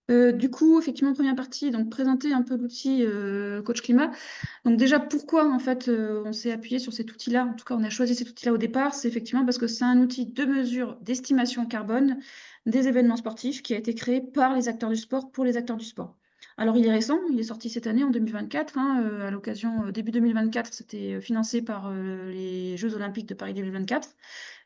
Du coup, effectivement, première partie, donc présenter un peu l'outil Coach Climat. Donc déjà, pourquoi en fait on s'est appuyé sur cet outil-là, en tout cas on a choisi cet outil-là au départ, c'est effectivement parce que c'est un outil de mesure d'estimation carbone des événements sportifs qui a été créé par les acteurs du sport pour les acteurs du sport. Alors il est récent, il est sorti cette année en 2024, à l'occasion début 2024, c'était financé par les Jeux Olympiques de Paris 2024.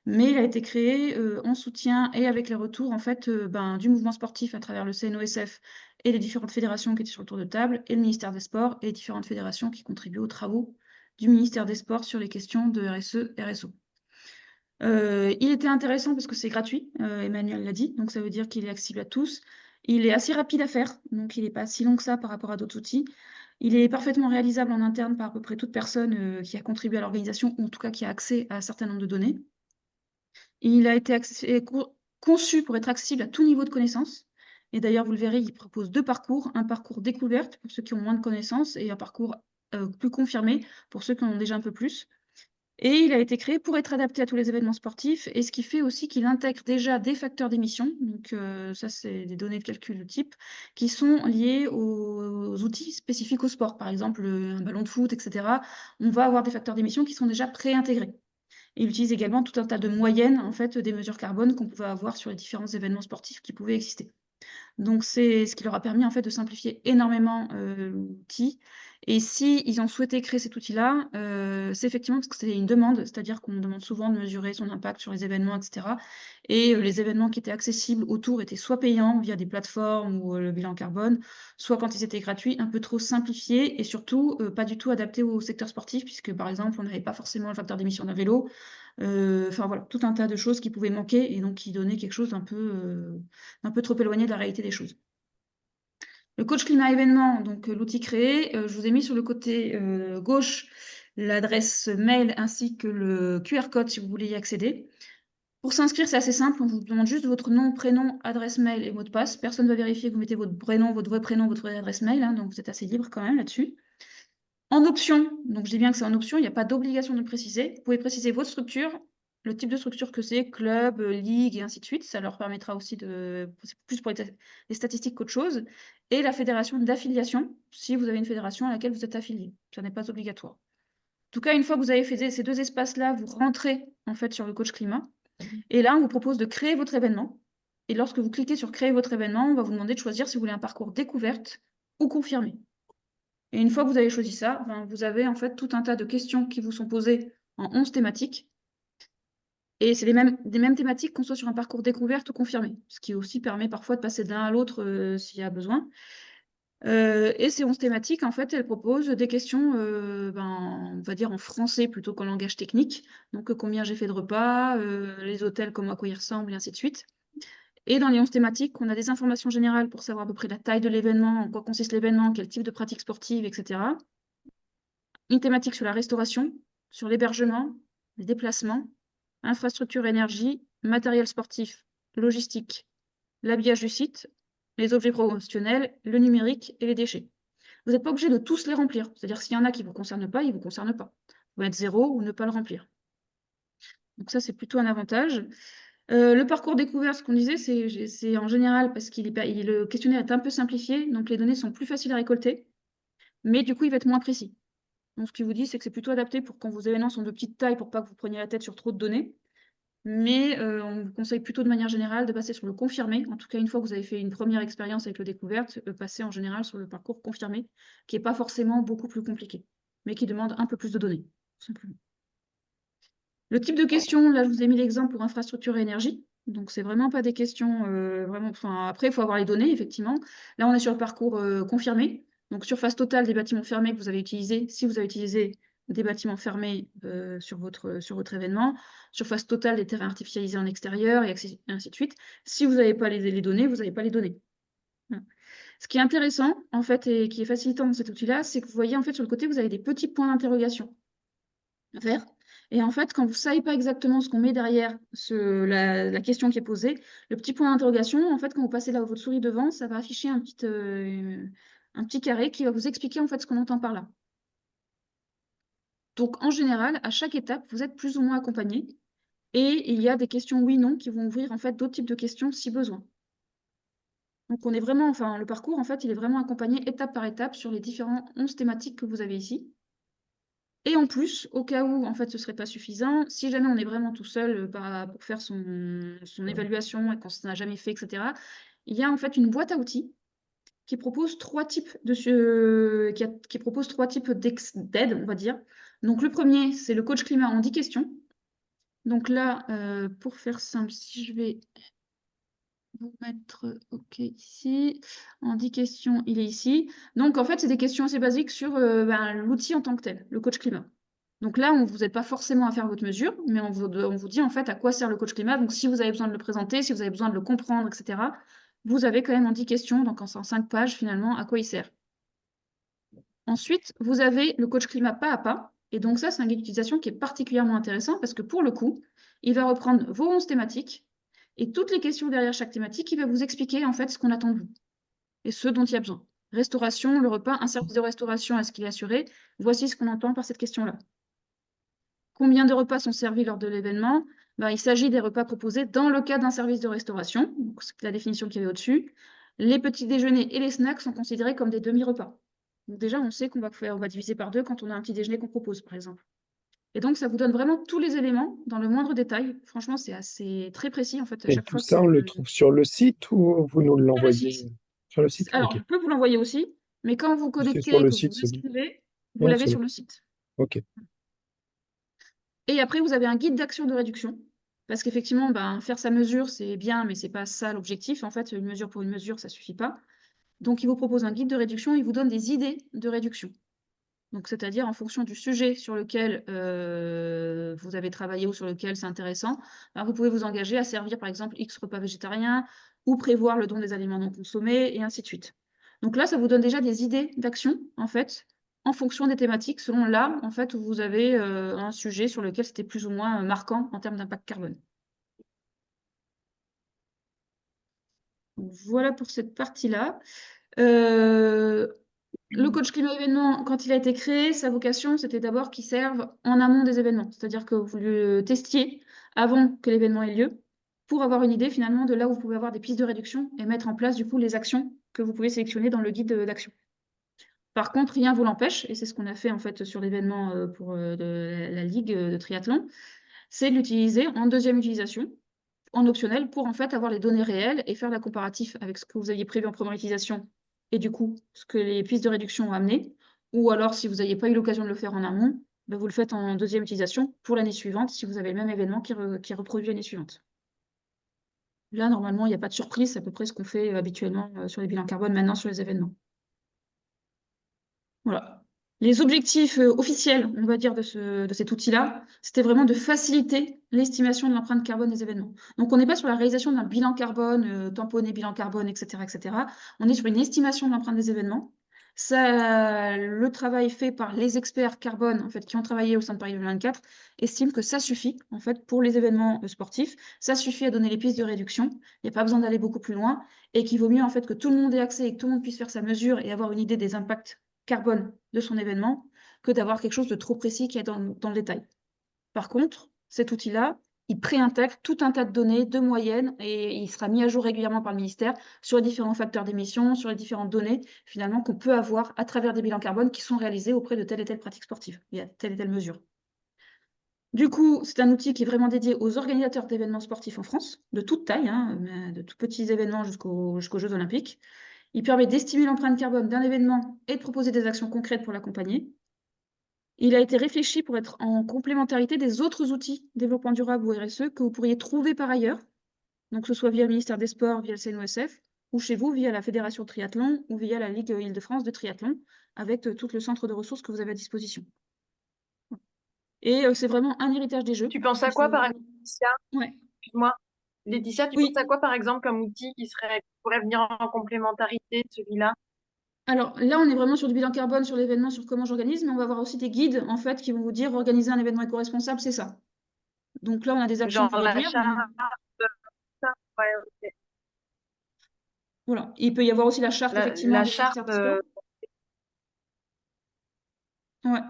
Mais il a été créé, en soutien et avec les retours en fait, du mouvement sportif à travers le CNOSF et les différentes fédérations qui étaient sur le tour de table et le ministère des Sports et les différentes fédérations qui contribuent aux travaux du ministère des Sports sur les questions de RSE, RSO. Il était intéressant parce que c'est gratuit, Emmanuel l'a dit, donc ça veut dire qu'il est accessible à tous. Il est assez rapide à faire, donc il n'est pas si long que ça par rapport à d'autres outils. Il est parfaitement réalisable en interne par à peu près toute personne, qui a contribué à l'organisation ou en tout cas qui a accès à un certain nombre de données. Il a été conçu pour être accessible à tout niveau de connaissances. Et d'ailleurs, vous le verrez, il propose deux parcours. Un parcours découverte pour ceux qui ont moins de connaissances et un parcours plus confirmé pour ceux qui en ont déjà un peu plus. Et il a été créé pour être adapté à tous les événements sportifs, et ce qui fait aussi qu'il intègre déjà des facteurs d'émission, donc ça c'est des données de calcul de type, qui sont liées aux outils spécifiques au sport, par exemple un ballon de foot, etc. On va avoir des facteurs d'émission qui sont déjà préintégrés. Il utilise également tout un tas de moyennes, en fait, des mesures carbone qu'on pouvait avoir sur les différents événements sportifs qui pouvaient exister. Donc c'est ce qui leur a permis, en fait, de simplifier énormément, l'outil. Et si ils ont souhaité créer cet outil-là, c'est effectivement parce que c'est une demande, c'est-à-dire qu'on demande souvent de mesurer son impact sur les événements et cetera. Et les événements qui étaient accessibles autour étaient soit payants via des plateformes ou, le bilan carbone, soit quand ils étaient gratuits, un peu trop simplifiés et surtout, pas du tout adaptés au secteur sportif puisque, par exemple, on n'avait pas forcément le facteur d'émission d'un vélo. Enfin voilà, tout un tas de choses qui pouvaient manquer et donc qui donnaient quelque chose d'un peu trop éloigné de la réalité des choses. Le coach climat événement, donc l'outil créé, je vous ai mis sur le côté gauche l'adresse mail ainsi que le QR code si vous voulez y accéder. Pour s'inscrire, c'est assez simple, on vous demande juste votre nom, prénom, adresse mail et mot de passe. Personne ne va vérifier que vous mettez votre prénom, votre vrai prénom, votre vraie adresse mail, donc vous êtes assez libre quand même là-dessus. En option, donc je dis bien que c'est en option, il n'y a pas d'obligation de le préciser. Vous pouvez préciser votre structure, le type de structure que c'est, club, ligue et ainsi de suite. Ça leur permettra aussi c'est plus pour les statistiques qu'autre chose. Et la fédération d'affiliation, si vous avez une fédération à laquelle vous êtes affilié. Ça n'est pas obligatoire. En tout cas, une fois que vous avez fait ces deux espaces-là, vous rentrez en fait sur le coach climat. Et là, on vous propose de créer votre événement. Et lorsque vous cliquez sur créer votre événement, on va vous demander de choisir si vous voulez un parcours découverte ou confirmé. Et une fois que vous avez choisi ça, vous avez en fait tout un tas de questions qui vous sont posées en 11 thématiques. Et c'est des mêmes thématiques qu'on soit sur un parcours découverte ou confirmé, ce qui aussi permet parfois de passer de l'un à l'autre s'il y a besoin. Et ces 11 thématiques, en fait, elles proposent des questions, on va dire en français plutôt qu'en langage technique. Donc, combien j'ai fait de repas, les hôtels, comment à quoi ils ressemblent, et ainsi de suite. Et dans les 11 thématiques, on a des informations générales pour savoir à peu près la taille de l'événement, en quoi consiste l'événement, quel type de pratique sportive, etc. Une thématique sur la restauration, sur l'hébergement, les déplacements, infrastructure énergie, matériel sportif, logistique, l'habillage du site, les objets promotionnels, le numérique et les déchets. Vous n'êtes pas obligé de tous les remplir. C'est-à-dire s'il y en a qui ne vous concernent pas, ils ne vous concernent pas. Vous pouvez mettre 0 ou ne pas le remplir. Donc ça, c'est plutôt un avantage. Le parcours découvert, ce qu'on disait, c'est en général parce le questionnaire est un peu simplifié, donc les données sont plus faciles à récolter, mais du coup, il va être moins précis. Donc ce qu'il vous dit, c'est que c'est plutôt adapté pour quand vos événements sont de petite taille, pour pas que vous preniez la tête sur trop de données. Mais on vous conseille plutôt de manière générale de passer sur le confirmé. En tout cas, une fois que vous avez fait une première expérience avec le découverte, passez en général sur le parcours confirmé, qui n'est pas forcément beaucoup plus compliqué, mais qui demande un peu plus de données, tout simplement. Le type de questions, là, je vous ai mis l'exemple pour infrastructure et énergie. Donc, c'est vraiment pas des questions vraiment. Enfin, après, il faut avoir les données, effectivement. Là, on est sur le parcours confirmé. Donc, surface totale des bâtiments fermés que vous avez utilisés, si vous avez utilisé des bâtiments fermés sur votre événement, surface totale des terrains artificialisés en extérieur, et ainsi de suite. Si vous n'avez pas les données, vous n'avez pas les données. Voilà. Ce qui est intéressant, en fait, et qui est facilitant dans cet outil-là, c'est que vous voyez, en fait, sur le côté, vous avez des petits points d'interrogation à faire. Et en fait, quand vous ne savez pas exactement ce qu'on met derrière la question qui est posée, le petit point d'interrogation, en fait, quand vous passez là votre souris devant, ça va afficher un petit carré qui va vous expliquer en fait ce qu'on entend par là. Donc, en général, à chaque étape, vous êtes plus ou moins accompagné. Et il y a des questions oui-non qui vont ouvrir en fait d'autres types de questions si besoin. Donc, on est vraiment, enfin, le parcours, en fait, il est vraiment accompagné étape par étape sur les différents 11 thématiques que vous avez ici. Et en plus, au cas où, en fait, ce serait pas suffisant, si jamais on est vraiment tout seul pour faire son évaluation et qu'on n'a jamais fait, etc., il y a en fait une boîte à outils qui propose trois types qui propose trois types d'aide, on va dire. Donc, le premier, c'est le coach climat en 10 questions. Donc là, pour faire simple, si je vais vous mettre OK ici, en 10 questions, il est ici. Donc, en fait, c'est des questions assez basiques sur l'outil en tant que tel, le coach climat. Donc là, on vous aide pas forcément à faire votre mesure, mais on vous dit en fait à quoi sert le coach climat. Donc, si vous avez besoin de le présenter, si vous avez besoin de le comprendre, etc., vous avez quand même en 10 questions, donc en 5 pages finalement, à quoi il sert. Ensuite, vous avez le coach climat pas à pas. Et donc ça, c'est un guide d'utilisation qui est particulièrement intéressant parce que pour le coup, il va reprendre vos 11 thématiques et toutes les questions derrière chaque thématique, il va vous expliquer en fait ce qu'on attend de vous et ce dont il y a besoin. Restauration, le repas, un service de restauration, est-ce qu'il est assuré? Voici ce qu'on entend par cette question-là. Combien de repas sont servis lors de l'événement? Il s'agit des repas proposés dans le cadre d'un service de restauration, c'est la définition qu'il y avait au-dessus. Les petits déjeuners et les snacks sont considérés comme des demi-repas. Donc déjà, on sait qu'on va diviser par 2 quand on a un petit déjeuner qu'on propose, par exemple. Et donc, ça vous donne vraiment tous les éléments dans le moindre détail. Franchement, c'est assez très précis, en fait, à Et chaque tout fois que ça, on le trouve sur le site ou vous nous sur le l'envoyez site. sur le site? Alors, Ok. je peux vous l'envoyer aussi, mais quand vous C'est connectez sur et le que vous site, vous c'est bon. inscrivez, vous Non, l'avez c'est sur bon. le site. Ok. Et après, vous avez un guide d'action de réduction. Parce qu'effectivement, faire sa mesure, c'est bien, mais c'est pas ça l'objectif. En fait, une mesure pour une mesure, ça suffit pas. Donc, il vous propose un guide de réduction, il vous donne des idées de réduction. Donc, c'est-à-dire en fonction du sujet sur lequel vous avez travaillé ou sur lequel c'est intéressant, vous pouvez vous engager à servir par exemple X repas végétariens ou prévoir le don des aliments non consommés et ainsi de suite. Donc là, ça vous donne déjà des idées d'action en fait en fonction des thématiques, selon là en fait où vous avez un sujet sur lequel c'était plus ou moins marquant en termes d'impact carbone. Donc, voilà pour cette partie-là. Euh, Le coach climat événement, quand il a été créé, sa vocation, c'était d'abord qu'il serve en amont des événements. C'est-à-dire que vous le testiez avant que l'événement ait lieu pour avoir une idée finalement de là où vous pouvez avoir des pistes de réduction et mettre en place du coup les actions que vous pouvez sélectionner dans le guide d'action. Par contre, rien ne vous l'empêche, et c'est ce qu'on a fait en fait sur l'événement pour la ligue de triathlon, c'est de l'utiliser en deuxième utilisation, en optionnel, pour en fait avoir les données réelles et faire la comparatif avec ce que vous aviez prévu en première utilisation et du coup ce que les pistes de réduction ont amené. Ou alors, si vous n'aviez pas eu l'occasion de le faire en amont, vous le faites en deuxième utilisation pour l'année suivante si vous avez le même événement qui est reproduit l'année suivante. Là, normalement, il n'y a pas de surprise, c'est à peu près ce qu'on fait habituellement sur les bilans carbone maintenant sur les événements. Voilà. Les objectifs officiels, on va dire, de cet outil-là, c'était vraiment de faciliter l'estimation de l'empreinte carbone des événements. Donc, on n'est pas sur la réalisation d'un bilan carbone, tamponné bilan carbone, etc., etc. On est sur une estimation de l'empreinte des événements. Ça, le travail fait par les experts carbone, en fait, qui ont travaillé au sein de Paris 2024, estime que ça suffit, en fait, pour les événements sportifs. Ça suffit à donner les pistes de réduction. Il n'y a pas besoin d'aller beaucoup plus loin et qu'il vaut mieux, en fait, que tout le monde ait accès et que tout le monde puisse faire sa mesure et avoir une idée des impacts carbone de son événement que d'avoir quelque chose de trop précis qui est dans le détail. Par contre, cet outil-là, il préintègre tout un tas de données, de moyennes, et il sera mis à jour régulièrement par le ministère sur les différents facteurs d'émission, sur les différentes données, finalement, qu'on peut avoir à travers des bilans carbone qui sont réalisés auprès de telle et telle pratique sportive, et à telle et telle mesure. Du coup, c'est un outil qui est vraiment dédié aux organisateurs d'événements sportifs en France, de toute taille, de tout petits événements jusqu'aux Jeux Olympiques. Il permet d'estimer l'empreinte carbone d'un événement et de proposer des actions concrètes pour l'accompagner. Il a été réfléchi pour être en complémentarité des autres outils développement durable ou RSE que vous pourriez trouver par ailleurs, donc que ce soit via le ministère des Sports, via le CNOSF, ou chez vous via la Fédération Triathlon ou via la Ligue Île-de-France de triathlon, avec tout le centre de ressources que vous avez à disposition. Et c'est vraiment un héritage des Jeux. Tu penses à Il faut quoi, par vraiment... exemple, Laetitia? Ouais. Excuse-moi. Laetitia, tu penses à Oui. quoi, par exemple, comme outil qui pourrait venir en complémentarité de celui-là? Alors là, on est vraiment sur du bilan carbone, sur l'événement, sur comment j'organise, mais on va avoir aussi des guides en fait qui vont vous dire organiser un événement éco-responsable, c'est ça. Donc là, on a des actions Genre pour la réduire. charte, ça, ouais, ok. Voilà. Il peut y avoir aussi la charte effectivement La du charte, ministère des Sports. Ouais.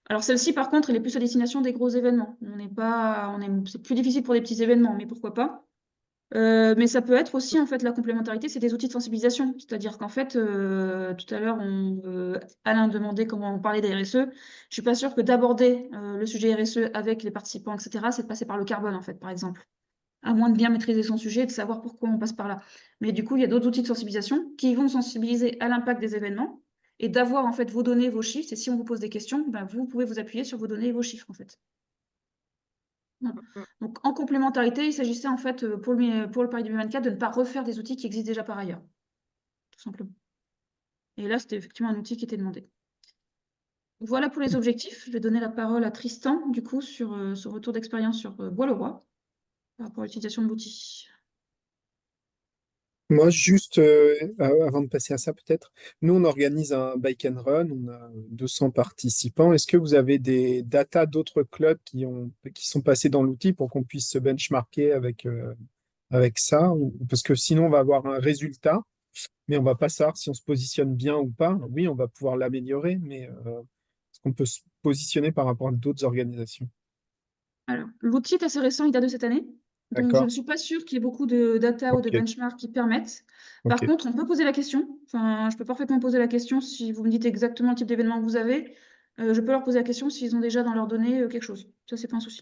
Alors celle-ci, par contre, elle est plus à destination des gros événements. On n'est pas, c'est plus difficile pour des petits événements, mais pourquoi pas. Mais ça peut être aussi, en fait, la complémentarité, c'est des outils de sensibilisation. C'est-à-dire qu'en fait, tout à l'heure, Alain demandait comment on parlait des RSE. Je suis pas sûre que d'aborder le sujet RSE avec les participants, etc., c'est de passer par le carbone, en fait, par exemple. À moins de bien maîtriser son sujet et de savoir pourquoi on passe par là. Mais du coup, il y a d'autres outils de sensibilisation qui vont sensibiliser à l'impact des événements et d'avoir, en fait, vos données, vos chiffres. Et si on vous pose des questions, ben, vous pouvez vous appuyer sur vos données et vos chiffres, en fait. Bon. Donc, en complémentarité, il s'agissait en fait pour le Paris 2024 de ne pas refaire des outils qui existent déjà par ailleurs, tout simplement. Et là, c'était effectivement un outil qui était demandé. Voilà pour les objectifs. Je vais donner la parole à Tristan, du coup, sur son retour d'expérience sur Bois-le-Roi par rapport à l'utilisation de l'outil. Moi, juste avant de passer à ça, peut-être, nous, on organise un bike and run, on a 200 participants. Est-ce que vous avez des datas d'autres clubs qui sont passés dans l'outil pour qu'on puisse se benchmarker avec ça? Parce que sinon, on va avoir un résultat, mais on va pas savoir si on se positionne bien ou pas. Oui, on va pouvoir l'améliorer, mais est-ce qu'on peut se positionner par rapport à d'autres organisations? Alors, l'outil est assez récent, il date de cette année. Donc, je ne D'accord? suis pas sûre qu'il y ait beaucoup de data ou de Ok, benchmarks qui permettent. Par ok. contre, on peut poser la question. Enfin, je peux parfaitement poser la question si vous me dites exactement le type d'événement que vous avez. Je peux leur poser la question s'ils ont déjà dans leurs données quelque chose. Ça, c'est pas un souci.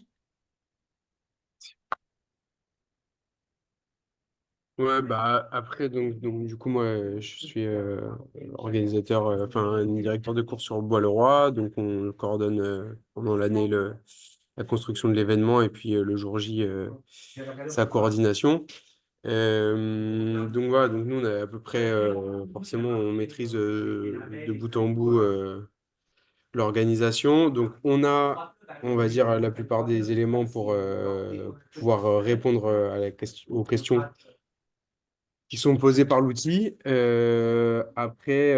Ouais, bah après, donc du coup, moi, je suis organisateur, enfin, directeur de cours sur Bois-le-Roi. Donc, on coordonne pendant l'année la construction de l'événement et puis le jour J, sa coordination. Donc, voilà, donc nous, on a à peu près, forcément, on maîtrise de bout en bout l'organisation. Donc, on va dire, la plupart des éléments pour pouvoir répondre aux questions qui sont posées par l'outil. Après,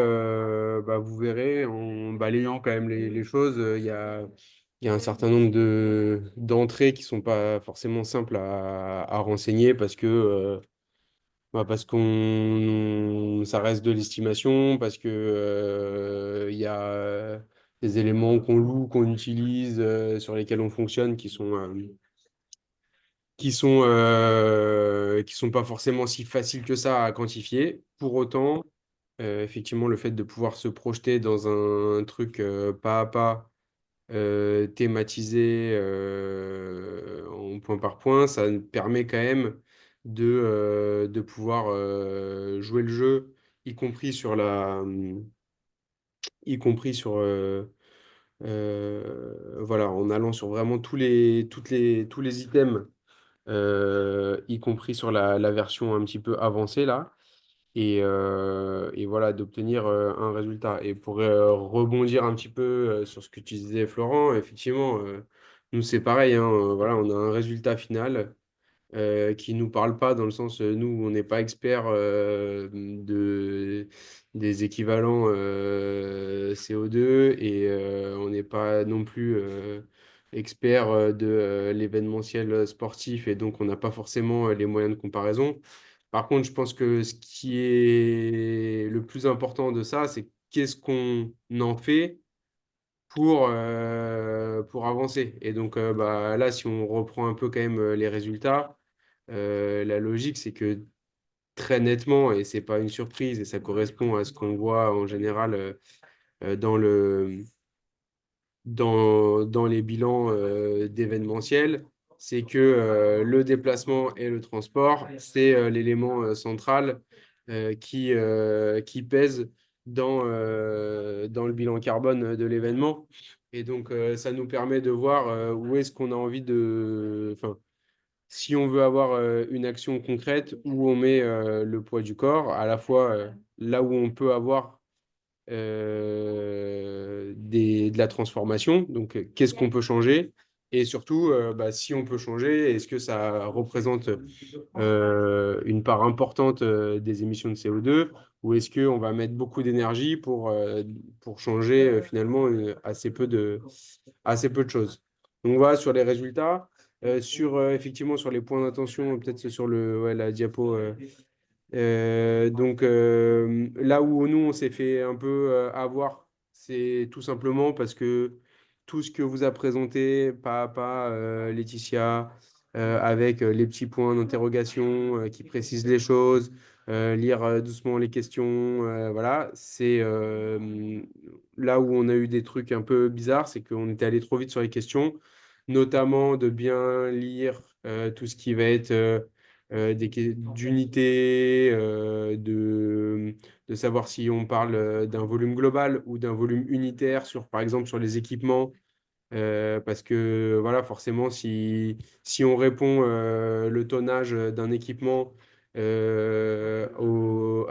bah, vous verrez, en balayant quand même les choses, il y a un certain nombre d'entrées qui sont pas forcément simples à renseigner parce qu'on ça reste de l'estimation, parce que il y a des éléments qu'on loue, qu'on utilise, sur lesquels on fonctionne, qui sont pas forcément si faciles que ça à quantifier. Pour autant, effectivement, le fait de pouvoir se projeter dans un truc pas à pas, thématisé en point par point, ça nous permet quand même de pouvoir jouer le jeu, y compris sur y compris sur voilà, en allant sur vraiment tous les items, y compris sur la version un petit peu avancée là, et voilà, d'obtenir un résultat. Et pour rebondir un petit peu sur ce que tu disais, Florent, effectivement, nous c'est pareil, hein, voilà, on a un résultat final qui nous parle pas dans le sens, nous, on n'est pas expert des équivalents CO2 et on n'est pas non plus expert de l'événementiel sportif et donc on n'a pas forcément les moyens de comparaison. Par contre, je pense que ce qui est le plus important de ça, c'est qu'est-ce qu'on en fait pour avancer. Et donc, bah, là, si on reprend un peu quand même les résultats, la logique, c'est que très nettement, et c'est pas une surprise, et ça correspond à ce qu'on voit en général dans dans les bilans d'événementiel, c'est que le déplacement et le transport, c'est l'élément central qui pèse dans le bilan carbone de l'événement. Et donc, ça nous permet de voir où est-ce qu'on a envie enfin, si on veut avoir une action concrète, où on met le poids du corps, à la fois là où on peut avoir de la transformation. Donc, qu'est-ce qu'on peut changer? Et surtout, bah, si on peut changer, est-ce que ça représente une part importante des émissions de CO2 ou est-ce qu'on va mettre beaucoup d'énergie pour changer finalement assez peu de choses? Donc voilà sur les résultats. Effectivement, sur les points d'attention, peut-être sur ouais, la diapo. Donc là où nous, on s'est fait un peu avoir, c'est tout simplement parce que tout ce que vous a présenté pas à pas Laetitia, avec les petits points d'interrogation qui précisent les choses, lire doucement les questions. Voilà, c'est là où on a eu des trucs un peu bizarres, c'est qu'on était allé trop vite sur les questions, notamment de bien lire tout ce qui va être d'unité, de savoir si on parle d'un volume global ou d'un volume unitaire sur, par exemple, sur les équipements. Parce que voilà, forcément, si on répond le tonnage d'un équipement à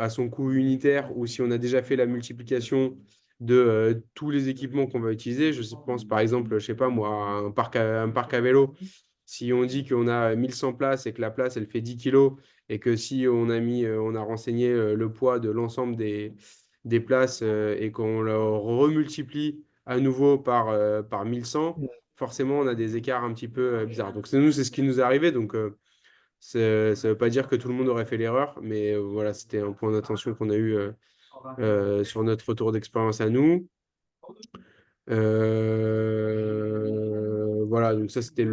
son coût unitaire ou si on a déjà fait la multiplication de tous les équipements qu'on va utiliser, je pense par exemple, je sais pas moi, un parc à vélo, si on dit qu'on a 1100 places et que la place elle fait 10 kilos et que si on a renseigné le poids de l'ensemble des places et qu'on le remultiplie à nouveau par 1100, forcément, on a des écarts un petit peu bizarres. Donc, nous, c'est ce qui nous est arrivé. Donc, ça ne veut pas dire que tout le monde aurait fait l'erreur, mais voilà, c'était un point d'attention qu'on a eu sur notre retour d'expérience à nous. Voilà, donc ça, c'était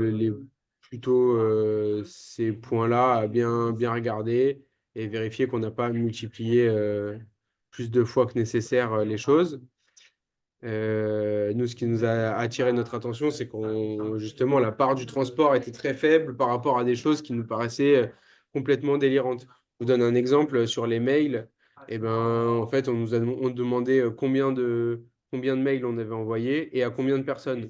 plutôt ces points-là à bien regarder et vérifier qu'on n'a pas multiplié plus de fois que nécessaire les choses. Nous, ce qui nous a attiré notre attention, c'est qu'on, justement, la part du transport était très faible par rapport à des choses qui nous paraissaient complètement délirantes. Je vous donne un exemple sur les mails. Et ben, en fait, on demandait combien de mails on avait envoyés et à combien de personnes.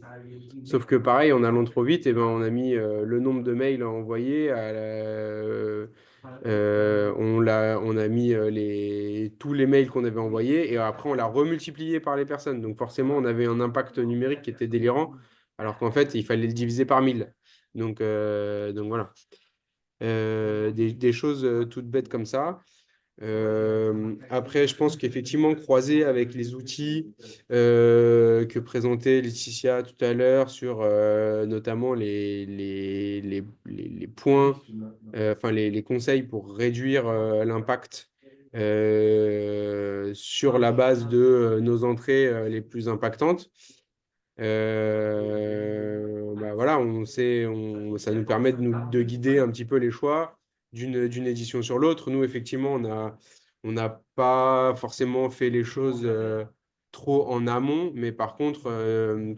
Sauf que pareil, en allant trop vite, et ben, on a mis le nombre de mails envoyés on a mis tous les mails qu'on avait envoyés et après on l'a remultiplié par les personnes. Donc forcément, on avait un impact numérique qui était délirant, alors qu'en fait, il fallait le diviser par 1000. Donc voilà. Des choses toutes bêtes comme ça. Après, je pense qu'effectivement, croiser avec les outils que présentait Laetitia tout à l'heure sur notamment les points, enfin les conseils pour réduire l'impact sur la base de nos entrées les plus impactantes. Bah voilà, ça nous permet de guider un petit peu les choix d'une édition sur l'autre. Nous, effectivement, on n'a pas forcément fait les choses trop en amont, mais par contre,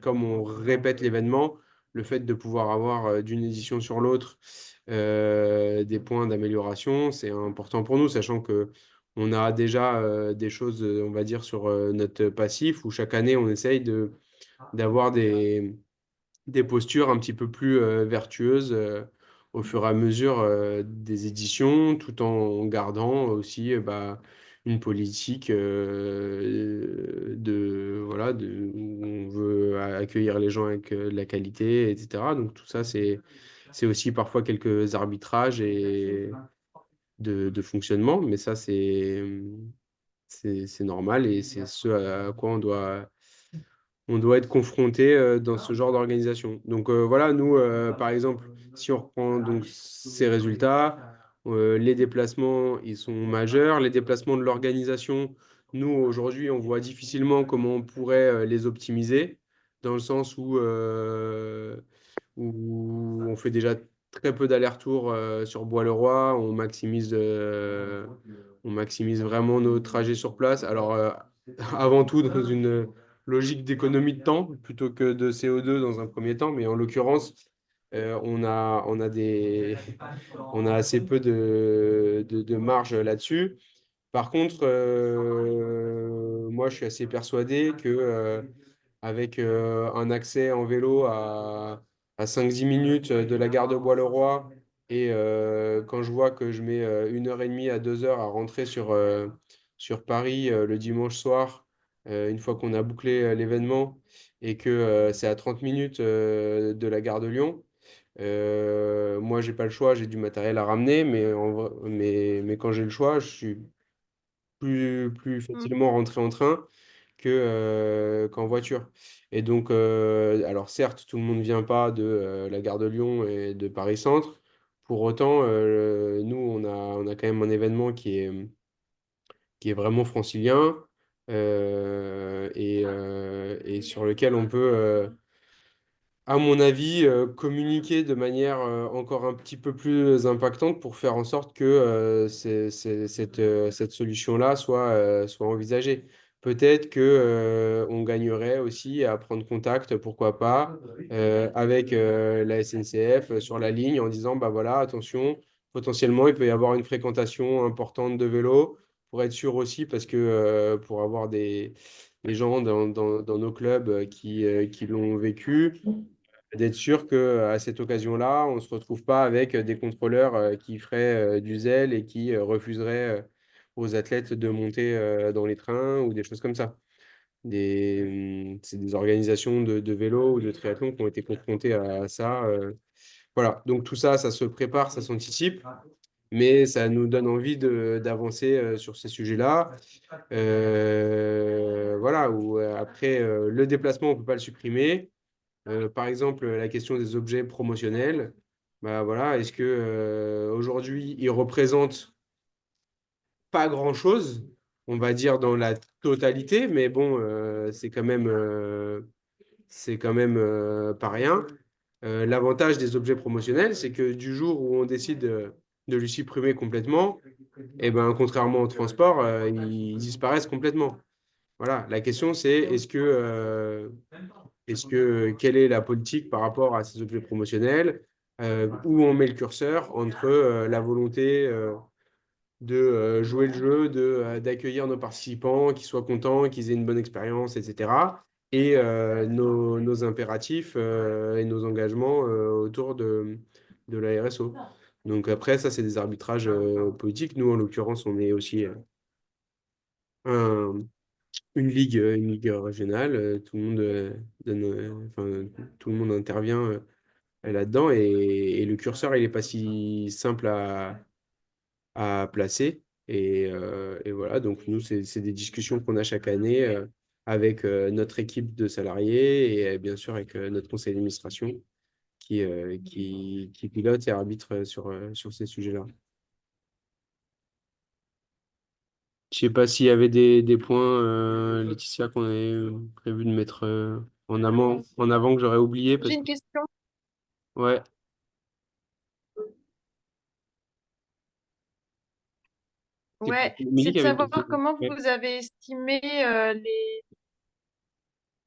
comme on répète l'événement, le fait de pouvoir avoir d'une édition sur l'autre des points d'amélioration, c'est important pour nous, sachant que on a déjà des choses, on va dire, sur notre passif, où chaque année, on essaye d'avoir des postures un petit peu plus vertueuses au fur et à mesure des éditions, tout en gardant aussi bah, une politique où on veut accueillir les gens avec de la qualité, etc. Donc tout ça, c'est aussi parfois quelques arbitrages et de fonctionnement, mais ça, c'est normal et c'est ce à quoi on doit être confronté dans ce genre d'organisation. Donc voilà, nous, par exemple, si on reprend donc ces résultats, les déplacements, ils sont majeurs. Les déplacements de l'organisation, nous, aujourd'hui, on voit difficilement comment on pourrait les optimiser, dans le sens où on fait déjà très peu d'allers-retours sur Bois-le-Roi, on maximise vraiment nos trajets sur place. Alors, avant tout, dans une logique d'économie de temps plutôt que de CO2 dans un premier temps, mais en l'occurrence, on a assez peu de marge là-dessus. Par contre, moi, je suis assez persuadé que avec un accès en vélo à 5-10 minutes de la gare de Bois-le-Roi et quand je vois que je mets 1 heure et demie à 2 heures à rentrer sur Paris le dimanche soir, une fois qu'on a bouclé l'événement et que c'est à 30 minutes de la gare de Lyon, moi, j'ai pas le choix, j'ai du matériel à ramener, mais quand j'ai le choix, je suis plus Mm. facilement rentré en train qu'en voiture. Et donc, alors certes, tout le monde ne vient pas de la gare de Lyon et de Paris-Centre. Pour autant, nous, on a quand même un événement qui est vraiment francilien et sur lequel à mon avis, communiquer de manière encore un petit peu plus impactante pour faire en sorte que cette solution-là soit envisagée. Peut-être que, on gagnerait aussi à prendre contact, pourquoi pas, avec la SNCF sur la ligne en disant, bah voilà, attention, potentiellement, il peut y avoir une fréquentation importante de vélos pour être sûr aussi, parce que pour avoir des gens dans nos clubs qui l'ont vécu, d'être sûr qu'à cette occasion-là, on ne se retrouve pas avec des contrôleurs qui feraient du zèle et qui refuseraient aux athlètes de monter dans les trains ou des choses comme ça. C'est des organisations de vélo ou de triathlon qui ont été confrontées à ça. Voilà, donc tout ça, ça se prépare, ça s'anticipe, mais ça nous donne envie d'avancer sur ces sujets-là. Voilà, où après, le déplacement, on ne peut pas le supprimer. Par exemple, la question des objets promotionnels, bah voilà, est-ce que aujourd'hui ils représentent pas grand-chose, on va dire dans la totalité, mais bon, c'est quand même pas rien. L'avantage des objets promotionnels, c'est que du jour où on décide de lui supprimer complètement, et ben contrairement au transport, ils disparaissent complètement. Voilà, la question c'est quelle est la politique par rapport à ces objets promotionnels, où on met le curseur entre la volonté de jouer le jeu, d'accueillir nos participants, qu'ils soient contents, qu'ils aient une bonne expérience, etc. Et nos impératifs et nos engagements autour de la RSO. Donc après, ça, c'est des arbitrages politiques. Nous, en l'occurrence, on est aussi un, une ligue régionale, tout le monde enfin, tout le monde intervient là-dedans et le curseur, il n'est pas si simple à placer. Et voilà, donc nous, c'est des discussions qu'on a chaque année avec notre équipe de salariés et bien sûr avec notre conseil d'administration qui pilote et arbitre sur ces sujets-là. Je sais pas s'il y avait des points, Laetitia, qu'on avait prévu de mettre en avant que j'aurais oublié J'ai parce que une question. ouais, Ouais, Émilie c'est qui de avait une savoir question. comment Ouais, vous avez estimé les.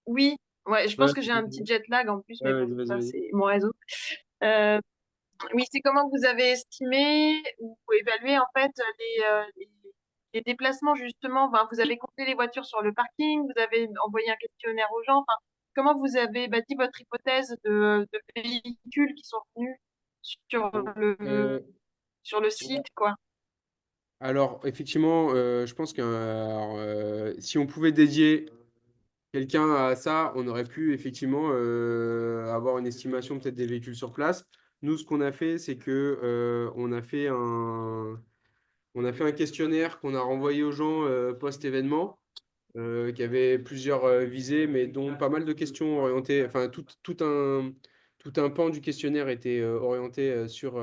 Oui, ouais, je ouais, pense que j'ai un petit jet lag en plus, ouais, mais bon, vas-y, ça vas-y. c'est mon réseau. Euh, oui, c'est comment vous avez estimé ou évalué en fait les déplacements justement. Enfin, vous avez compté les voitures sur le parking, vous avez envoyé un questionnaire aux gens. Enfin, comment vous avez bâti votre hypothèse de véhicules qui sont venus sur Euh, sur le site, quoi. alors, effectivement, je pense que si on pouvait dédier quelqu'un à ça, on aurait pu effectivement avoir une estimation peut-être des véhicules sur place. Nous, ce qu'on a fait, c'est que on a fait un questionnaire qu'on a renvoyé aux gens post-événement, qui avait plusieurs visées, mais dont pas mal de questions orientées, enfin tout un pan du questionnaire était orienté sur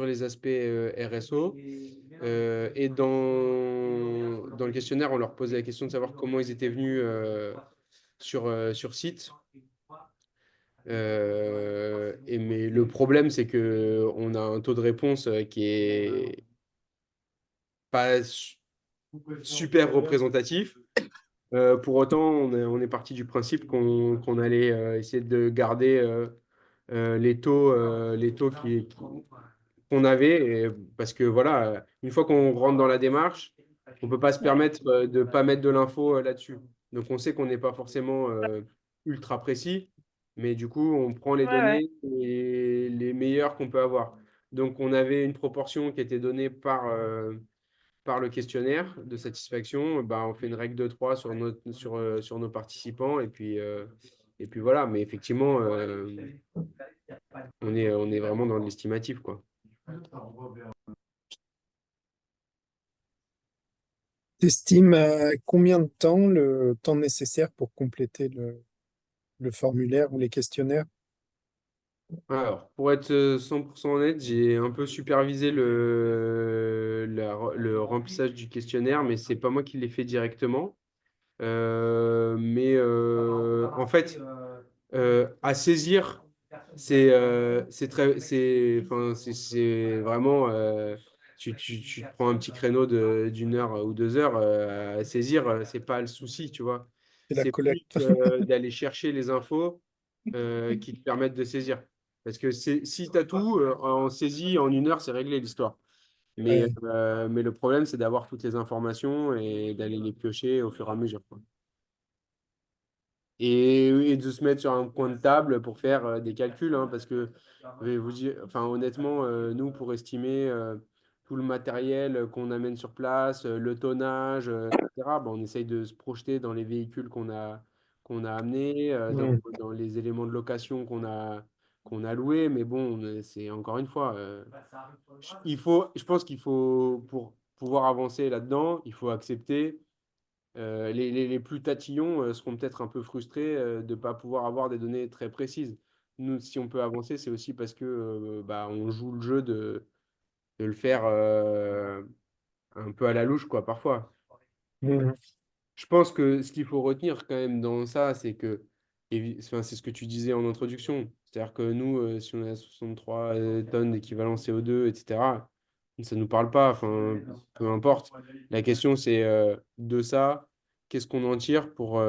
les aspects RSO. Et dans le questionnaire, on leur posait la question de savoir comment ils étaient venus sur site. Mais le problème, c'est que on a un taux de réponse qui est pas super représentatif. Pour autant, on est parti du principe qu'on allait essayer de garder les taux qu'on avait, parce que voilà, une fois qu'on rentre dans la démarche, on ne peut pas se permettre de ne pas mettre de l'info là-dessus. Donc on sait qu'on n'est pas forcément ultra précis, mais du coup, on prend les Ouais, ouais. données les meilleures qu'on peut avoir. Donc on avait une proportion qui était donnée par le questionnaire de satisfaction. Bah, on fait une règle de 3 sur nos participants, et puis voilà. Mais effectivement, on est vraiment dans l'estimatif, quoi. T'estimes à combien de temps le temps nécessaire pour compléter le formulaire ou les questionnaires? Alors, pour être 100% honnête, j'ai un peu supervisé le remplissage du questionnaire, mais c'est pas moi qui l'ai fait directement. En fait, À saisir, c'est vraiment, tu te prends un petit créneau d'une heure ou 2 heures à saisir, c'est pas le souci, tu vois. C'est la C'est plus collecte. d'aller chercher les infos qui te permettent de saisir. Parce que si tu as tout, en saisie, en 1 heure, c'est réglé l'histoire. Ouais. Mais le problème, c'est d'avoir toutes les informations et d'aller les piocher au fur et à mesure, quoi. Et de se mettre sur un coin de table pour faire des calculs, hein, parce que je vais vous dire, enfin, honnêtement, nous, pour estimer tout le matériel qu'on amène sur place, le tonnage, etc., ben, on essaye de se projeter dans les véhicules qu'on a amenés, Mm. dans les éléments de location qu'on a loués. Mais bon, c'est encore une fois, je pense qu'il faut, pour pouvoir avancer là-dedans, il faut accepter les plus tatillons seront peut-être un peu frustrés de ne pas pouvoir avoir des données très précises. Nous, si on peut avancer, c'est aussi parce que bah, on joue le jeu de le faire un peu à la louche, quoi, parfois. Mm. Je pense que ce qu'il faut retenir quand même dans ça, c'est que, enfin, c'est ce que tu disais en introduction, c'est-à-dire que nous, si on a 63 tonnes d'équivalent CO2, etc., ça ne nous parle pas, enfin, peu importe. La question, c'est de ça, qu'est-ce qu'on en tire pour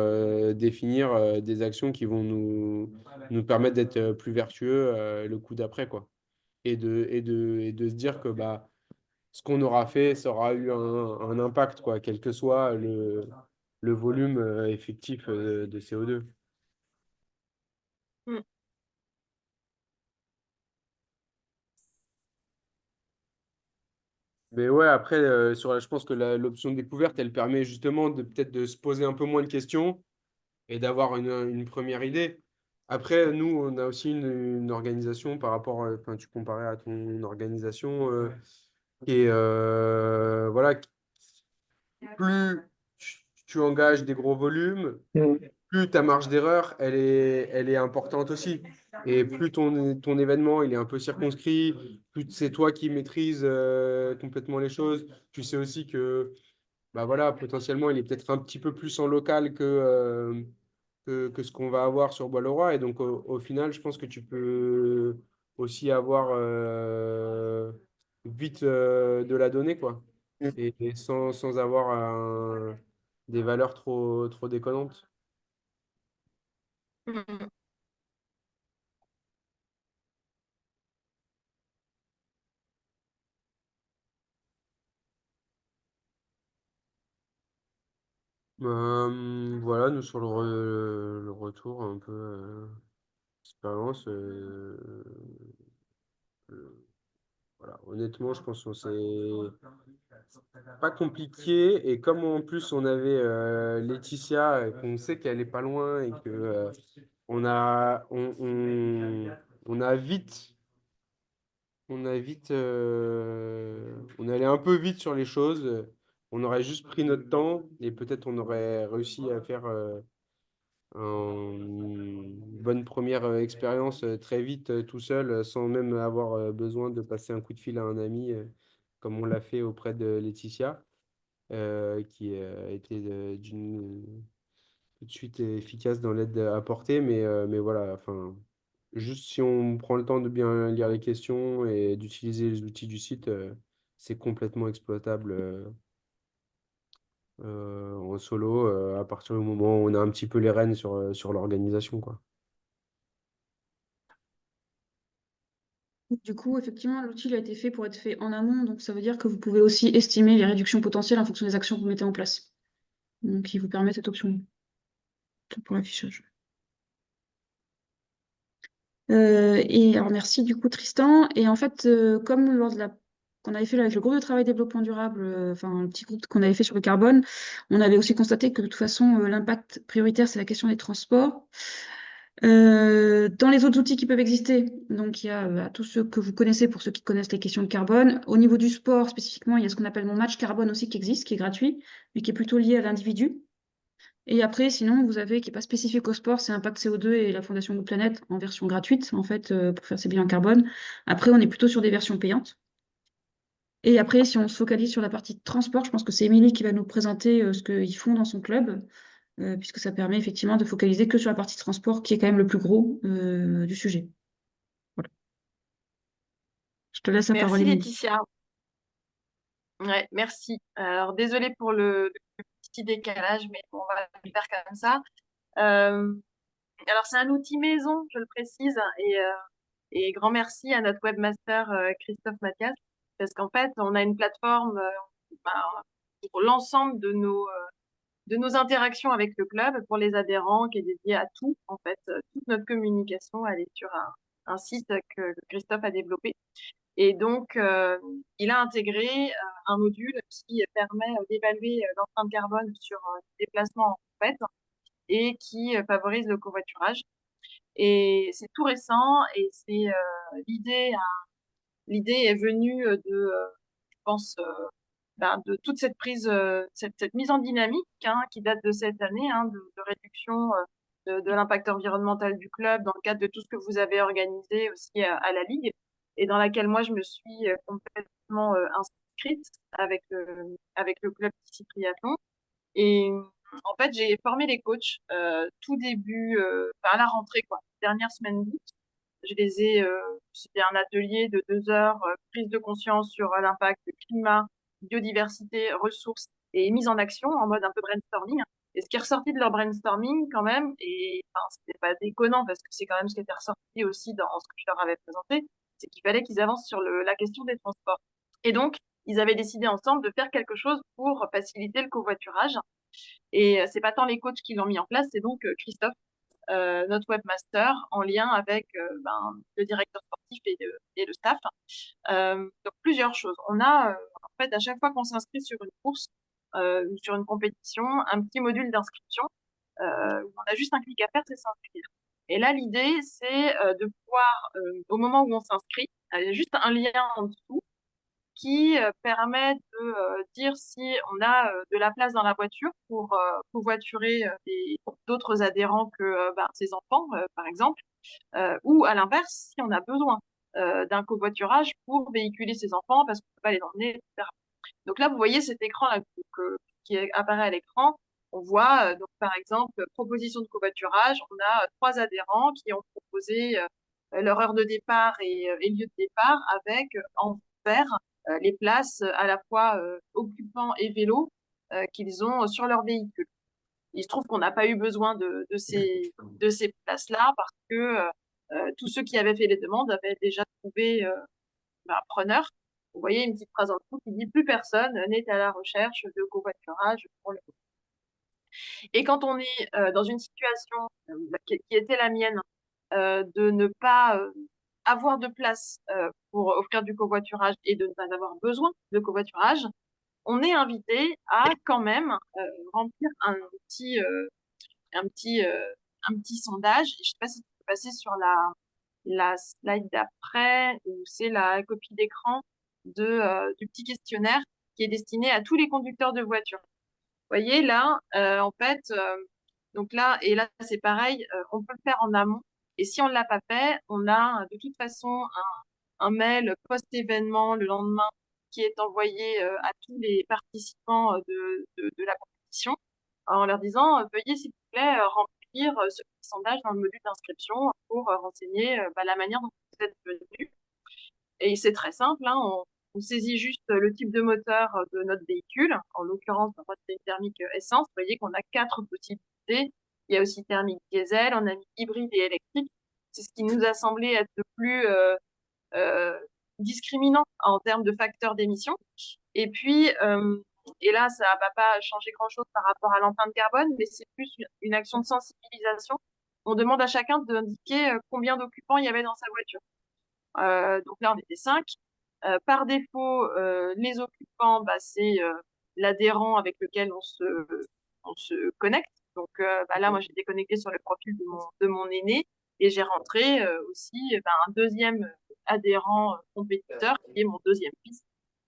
définir des actions qui vont nous permettre d'être plus vertueux le coup d'après, quoi. Et de se dire que bah, ce qu'on aura fait, ça aura eu un impact, quoi, quel que soit le volume effectif de CO2. Mm. Mais ouais, après, je pense que l'option de découverte, elle permet justement de peut-être de se poser un peu moins de questions et d'avoir une première idée. Après, nous, on a aussi une organisation par rapport, enfin, tu comparais à ton organisation, et voilà, plus tu engages des gros volumes, Mm. plus ta marge d'erreur, elle est importante aussi. Et plus ton événement, il est un peu circonscrit, plus c'est toi qui maîtrises complètement les choses. Tu sais aussi que, bah voilà, potentiellement, il est peut-être un petit peu plus en local que ce qu'on va avoir sur Bois-le-Roi. Et donc, au final, je pense que tu peux aussi avoir vite de la donnée, quoi. Mm. Et sans avoir des valeurs trop, trop déconnantes. Mm. Voilà, nous sur le retour un peu expérience. Voilà. Honnêtement, je pense que c'est pas compliqué. Et comme en plus on avait Laetitia, qu'on sait qu'elle est pas loin et que on a vite, on allait un peu vite sur les choses. On aurait juste pris notre temps et peut-être on aurait réussi à faire une bonne première expérience très vite tout seul, sans même avoir besoin de passer un coup de fil à un ami, comme on l'a fait auprès de Laetitia, qui a été tout de suite efficace dans l'aide apportée. Mais voilà, enfin, juste si on prend le temps de bien lire les questions et d'utiliser les outils du site, c'est complètement exploitable en solo à partir du moment où on a un petit peu les rênes sur l'organisation, quoi. Du coup, effectivement, l'outil il a été fait pour être fait en amont, donc ça veut dire que vous pouvez aussi estimer les réductions potentielles en fonction des actions que vous mettez en place. Donc, il vous permet cette option pour l'affichage. Et alors, merci du coup, Tristan. Et en fait, comme lors de la qu'on avait fait avec le groupe de travail développement durable, enfin, un petit groupe qu'on avait fait sur le carbone, on avait aussi constaté que de toute façon, l'impact prioritaire, c'est la question des transports. Dans les autres outils qui peuvent exister, donc il y a tous ceux que vous connaissez pour ceux qui connaissent les questions de carbone. Au niveau du sport spécifiquement, il y a ce qu'on appelle mon match carbone aussi qui existe, qui est gratuit, mais qui est plutôt lié à l'individu. Et après, sinon, vous avez, qui n'est pas spécifique au sport, c'est Impact CO2 et la Fondation Good Planet en version gratuite, en fait, pour faire ses bilans carbone. Après, on est plutôt sur des versions payantes. Et après, si on se focalise sur la partie transport, je pense que c'est Émilie qui va nous présenter ce qu'ils font dans son club. puisque ça permet effectivement de focaliser que sur la partie transport, qui est quand même le plus gros du sujet. Voilà. Je te laisse la parole, Merci Émilie. Laetitia. Ouais, merci. Alors désolée pour le petit décalage, mais on va le faire comme ça. Euh, alors c'est un outil maison, je le précise, et grand merci à notre webmaster Christophe Mathias, parce qu'en fait on a une plateforme bah, pour l'ensemble de nos interactions avec le club, pour les adhérents, qui est dédiée à tout, en fait, toute notre communication, elle est sur un site que Christophe a développé. Et donc, il a intégré un module qui permet d'évaluer l'empreinte carbone sur les déplacements en fait et qui favorise le covoiturage. Et c'est tout récent et c'est l'idée est venue je pense, de toute cette prise, cette mise en dynamique qui date de cette année, de réduction de l'impact environnemental du club dans le cadre de tout ce que vous avez organisé aussi à la Ligue et dans laquelle moi je me suis complètement inscrite avec le club Ici Triathlon. Et en fait, j'ai formé les coachs tout début, à la rentrée, quoi, dernière semaine d'août. C'était un atelier de 2 heures, prise de conscience sur l'impact climat, biodiversité, ressources et mise en action en mode un peu brainstorming. Et ce qui est ressorti de leur brainstorming quand même, et enfin, c'était pas déconnant parce que c'est quand même ce qui était ressorti aussi dans ce que je leur avais présenté, c'est qu'il fallait qu'ils avancent sur la question des transports. Et donc, ils avaient décidé ensemble de faire quelque chose pour faciliter le covoiturage. Et c'est pas tant les coachs qui l'ont mis en place, c'est donc Christophe, notre webmaster, en lien avec le directeur sportif et le staff. Donc plusieurs choses. On a en fait à chaque fois qu'on s'inscrit sur une course ou sur une compétition, un petit module d'inscription où on a juste un clic à faire, c'est s'inscrire. Et là, l'idée, c'est de pouvoir, au moment où on s'inscrit, il y a juste un lien en dessous qui permet de dire si on a de la place dans la voiture pour covoiturer d'autres adhérents que ses enfants, par exemple, ou à l'inverse, si on a besoin d'un covoiturage pour véhiculer ses enfants parce qu'on ne peut pas les emmener, etc. Donc là, vous voyez cet écran là, qui apparaît à l'écran. On voit, donc, par exemple, proposition de covoiturage. On a 3 adhérents qui ont proposé leur heure de départ et lieu de départ avec en vert les places à la fois occupants et vélos qu'ils ont sur leur véhicule. Il se trouve qu'on n'a pas eu besoin de ces places-là parce que tous ceux qui avaient fait les demandes avaient déjà trouvé preneur. Vous voyez une petite phrase en dessous qui dit plus personne n'est à la recherche de covoiturage pour le coup. Et quand on est dans une situation qui était la mienne, de ne pas avoir de place pour offrir du covoiturage et de ne pas avoir besoin de covoiturage, on est invité à quand même remplir un petit, euh, un petit sondage. Je ne sais pas si tu peux passer sur la slide d'après, où c'est la copie d'écran du petit questionnaire qui est destiné à tous les conducteurs de voitures. Vous voyez là, en fait, donc là, et là c'est pareil, on peut le faire en amont. Et si on ne l'a pas fait, on a de toute façon un mail post-événement le lendemain qui est envoyé à tous les participants de la compétition en leur disant veuillez s'il vous plaît remplir ce petit sondage dans le module d'inscription pour renseigner la manière dont vous êtes venus. Et c'est très simple, on saisit juste le type de moteur de notre véhicule. En l'occurrence, moi, c'est une thermique essence. Vous voyez qu'on a 4 possibilités. Il y a aussi thermique diesel, on a mis hybride et électrique. C'est ce qui nous a semblé être le plus discriminant en termes de facteurs d'émission. Et puis, et là, ça ne va pas changer grand-chose par rapport à l'empreinte carbone, mais c'est plus une action de sensibilisation. On demande à chacun d'indiquer combien d'occupants il y avait dans sa voiture. Donc là, on était 5. Par défaut, les occupants, c'est l'adhérent avec lequel on se connecte. Donc là, moi, j'étais connectée sur le profil de mon aîné et j'ai rentré aussi un deuxième adhérent compétiteur qui est mon deuxième fils,